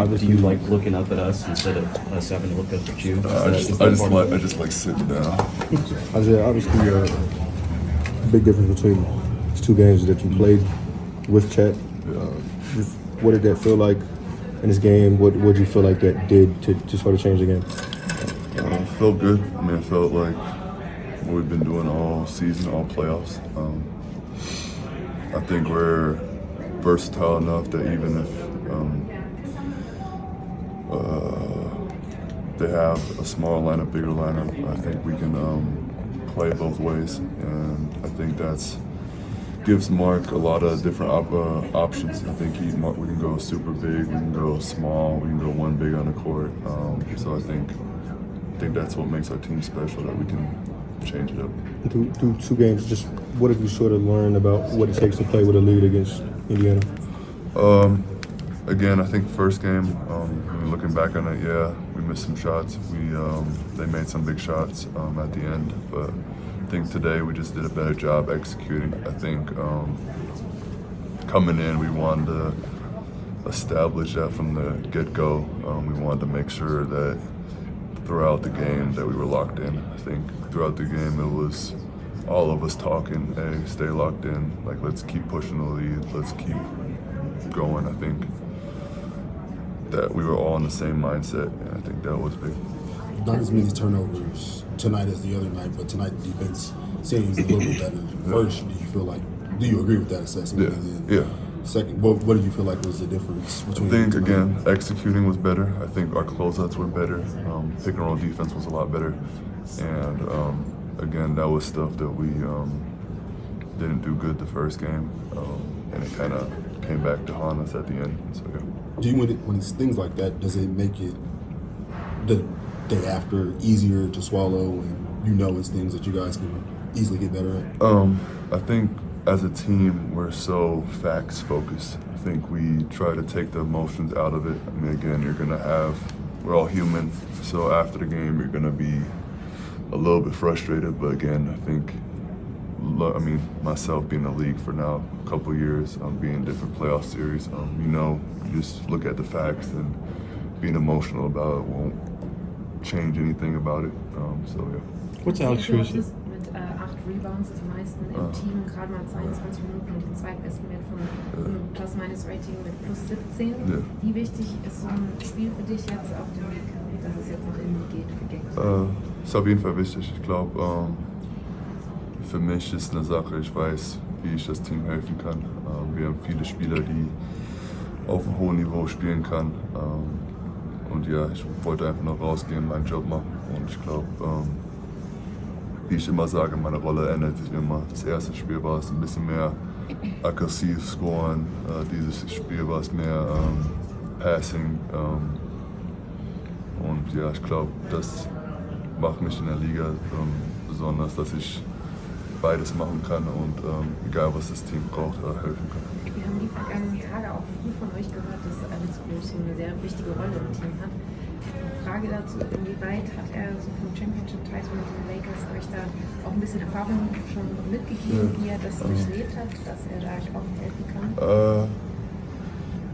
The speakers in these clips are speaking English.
Do you like looking up at us instead of us having to look up at you? I just like sitting down. Isaiah, obviously, big difference between these two games that you played with Chet. What did that feel like in this game? What did you feel like that did to sort of change the game? It felt good. I mean, it felt like what we've been doing all season, all playoffs. I think we're versatile enough that even if they have a small lineup, bigger lineup, I think we can play both ways, and I think that's gives Mark a lot of different options. I think we can go super big, we can go small, we can go one big on the court. So I think that's what makes our team special, that we can change it up. Through two games, just what have you sort of learned about what it takes to play with a lead against Indiana? Again, I think first game, looking back on it, we missed some shots. They made some big shots at the end, but I think today we just did a better job executing. I think coming in, we wanted to establish that from the get-go. We wanted to make sure that throughout the game that we were locked in. I think throughout the game it was all of us talking, hey, stay locked in, like let's keep pushing the lead, let's keep going. I think that we were all in the same mindset, and I think that was big. Not as many turnovers tonight as the other night, but tonight the defense seems a little bit better. First, do you agree with that assessment? Yeah. Second, what do you feel like was the difference between? I think, again, executing was better. I think our closeouts were better. Pick and roll defense was a lot better. And, again, that was stuff that we didn't do good the first game. And it kind of came back to haunt us at the end. So, yeah. Do you, when it's things like that, does it make it the day after easier to swallow, and it's things that you guys can easily get better at? I think as a team, we're so facts focused. I think we try to take the emotions out of it. I mean, again, we're all human, so after the game, you're gonna be a little bit frustrated, but again, I think, myself being in the league for now a couple of years, being in different playoff series, you just look at the facts, and being emotional about it won't change anything about it. So yeah. What's Alex Cruz? Mit 8 Rebounds, die meisten im Team, gerade mal 22 Minuten und den zweitbesten Wert vom Plus-Minus-Rating mit plus 17. Ja. Wie wichtig ist so ein Spiel für dich jetzt auf dem Weg, dass es jetzt nach innen geht für Games? Ist auf jeden Fall wichtig. Ich glaube, für mich ist eine Sache, ich weiß, wie ich das Team helfen kann. Wir haben viele Spieler, die auf einem hohen Niveau spielen kann. Und ja, ich wollte einfach noch rausgehen, meinen Job machen. Und ich glaube, wie ich immer sage, meine Rolle ändert sich immer. Das erste Spiel war es ein bisschen mehr aggressiv scoren. Dieses Spiel war es mehr Passing. Und ja, ich glaube, das macht mich in der Liga besonders, dass ich beides machen kann und egal was das Team braucht, helfen kann. Wir haben die vergangenen Tage auch viel von euch gehört, dass Alex Cruz eine sehr wichtige Rolle im Team hat. Frage dazu, inwieweit hat er so vom Championship-Title mit den Lakers euch da auch ein bisschen Erfahrung schon mitgegeben, wie er das durchlebt hat, dass er da auch helfen kann?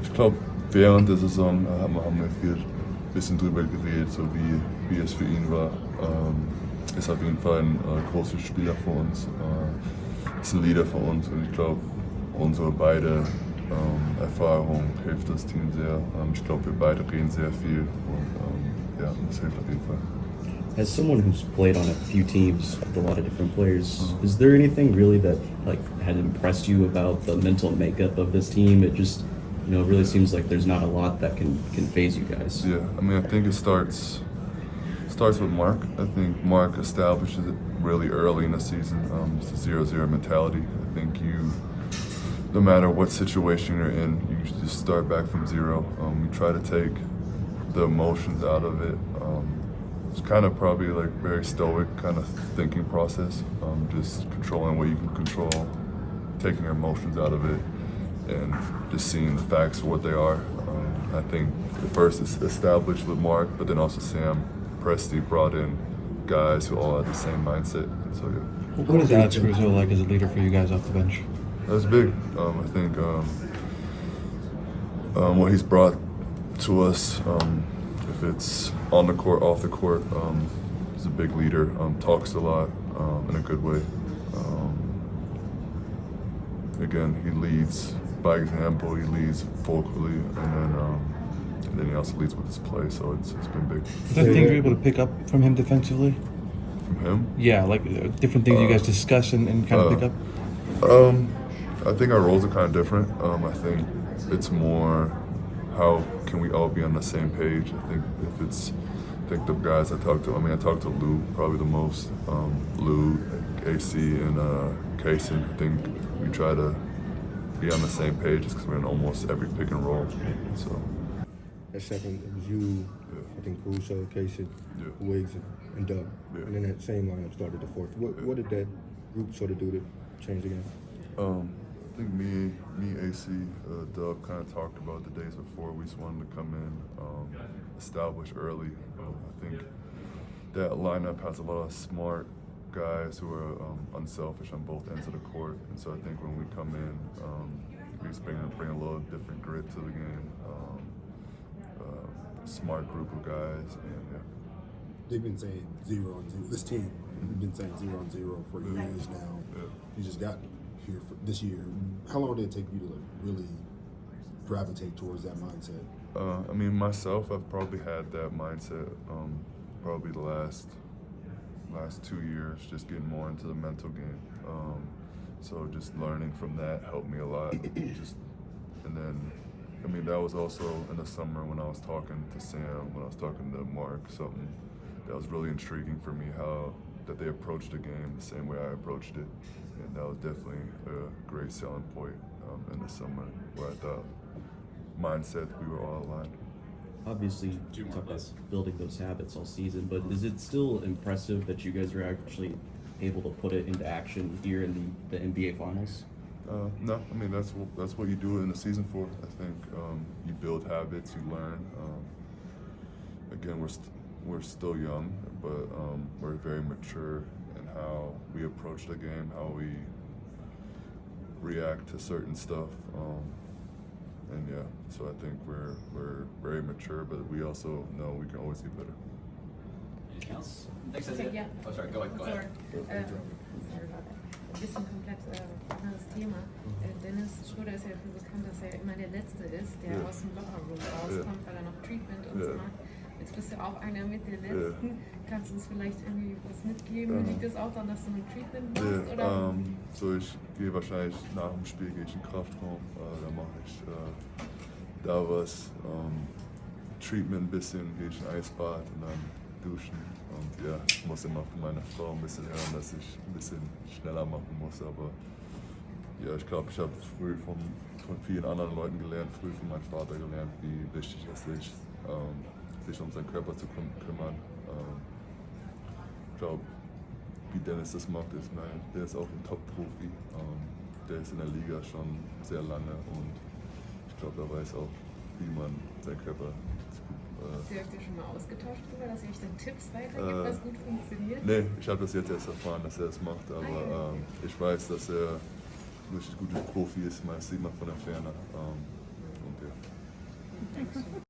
Ich glaube, während der Saison haben wir viel ein bisschen drüber geredet, so wie es für ihn war. Ist auf jeden Fall ein großer Spieler für uns, ist ein Leader für uns, und ich glaube, unsere beide Erfahrung hilft das Team sehr. Ich glaube, wir beide reden sehr viel, und das hilft auf jeden Fall. As someone who's played on a few teams with a lot of different players, is there anything really that had impressed you about the mental makeup of this team? It just, really seems like there's not a lot that can phase you guys. Yeah, I think it starts with Mark. I think Mark establishes it really early in the season. It's a 0-0 mentality. I think no matter what situation you're in, you just start back from zero. You try to take the emotions out of it. It's kind of probably very stoic kind of thinking process. Just controlling what you can control, taking your emotions out of it, and just seeing the facts for what they are. I think the first is established with Mark, but then also Sam Presti brought in guys who all had the same mindset. So yeah. What is Alex Cruz like as a leader for you guys off the bench? That's big. I think what he's brought to us. If it's on the court, off the court, he's a big leader. Talks a lot in a good way. Again, he leads by example. He leads vocally, and then he also leads with his play. So it's been big. Is there things you're able to pick up from him defensively? From him? Yeah, like different things you guys discuss and kind of pick up? I think our roles are kind of different. I think it's more how can we all be on the same page. I think the guys I talked to, I talked to Lou probably the most. Lou, AC, and Kaysen. I think we try to be on the same page because we're in almost every pick and roll. So. That second, it was you, I think Caruso, Casey, Wiggs, and Doug. Yeah. And then that same lineup started the fourth. What did that group sort of do to change the game? I think me, AC, Doug kind of talked about the days before. We just wanted to come in, establish early. I think that lineup has a lot of smart guys who are unselfish on both ends of the court. And so I think when we come in, we just bring a little different grit to the game. Smart group of guys, and yeah. They've been saying 0-0. This team, we've been saying 0-0 for years now. Yeah. You just got here for this year. How long did it take you to really gravitate towards that mindset? Myself, I've probably had that mindset probably the last 2 years, just getting more into the mental game. So just learning from that helped me a lot. That was also in the summer when I was talking to Sam, when I was talking to Mark, something that was really intriguing for me, how that they approached the game the same way I approached it. And that was definitely a great selling point in the summer, where I thought mindset, we were all aligned. Obviously, you talk about building those habits all season, but is it still impressive that you guys are actually able to put it into action here in the NBA Finals? No, that's what you do it in the season for. I think you build habits, you learn. Again, we're still young, but we're very mature in how we approach the game, how we react to certain stuff. So I think we're very mature, but we also know we can always get better. Anything else? Thanks, Okay, Isaiah. yeah. Oh, sorry, go ahead. Sorry about that. Ein bisschen komplett anderes Thema. Dennis Schröder ist ja dafür bekannt, dass er immer der Letzte ist, der aus dem Lockerroom rauskommt, weil er noch Treatment und so macht. Jetzt bist du auch einer mit der Letzten. Kannst du uns vielleicht irgendwie was mitgeben? Liegt das auch daran, dass du ein Treatment machst? Oder? So ich gehe wahrscheinlich nach dem Spiel in den Kraftraum. Da mache ich da was. Treatment ein bisschen, gehe ich in ein Eisbad und dann duschen. Und ja, ich muss immer von meiner Frau ein bisschen hören, dass ich ein bisschen schneller machen muss. Aber ja, ich glaube, ich habe früh von vielen anderen Leuten gelernt, früh von meinem Vater gelernt, wie wichtig es ist, sich um seinen Körper zu kümmern. Ich glaube, wie Dennis das macht, der ist auch ein Top-Profi. Der ist in der Liga schon sehr lange und ich glaube, er weiß auch, wie man seinen Körper Habt ihr schon mal ausgetauscht darüber, dass ihr euch dann Tipps weitergibt, was gut funktioniert? Nee, ich habe das jetzt erst erfahren, dass er das macht, aber ich weiß, dass er ein richtig guter Profi ist, das sieht man von der Ferne. Und ja.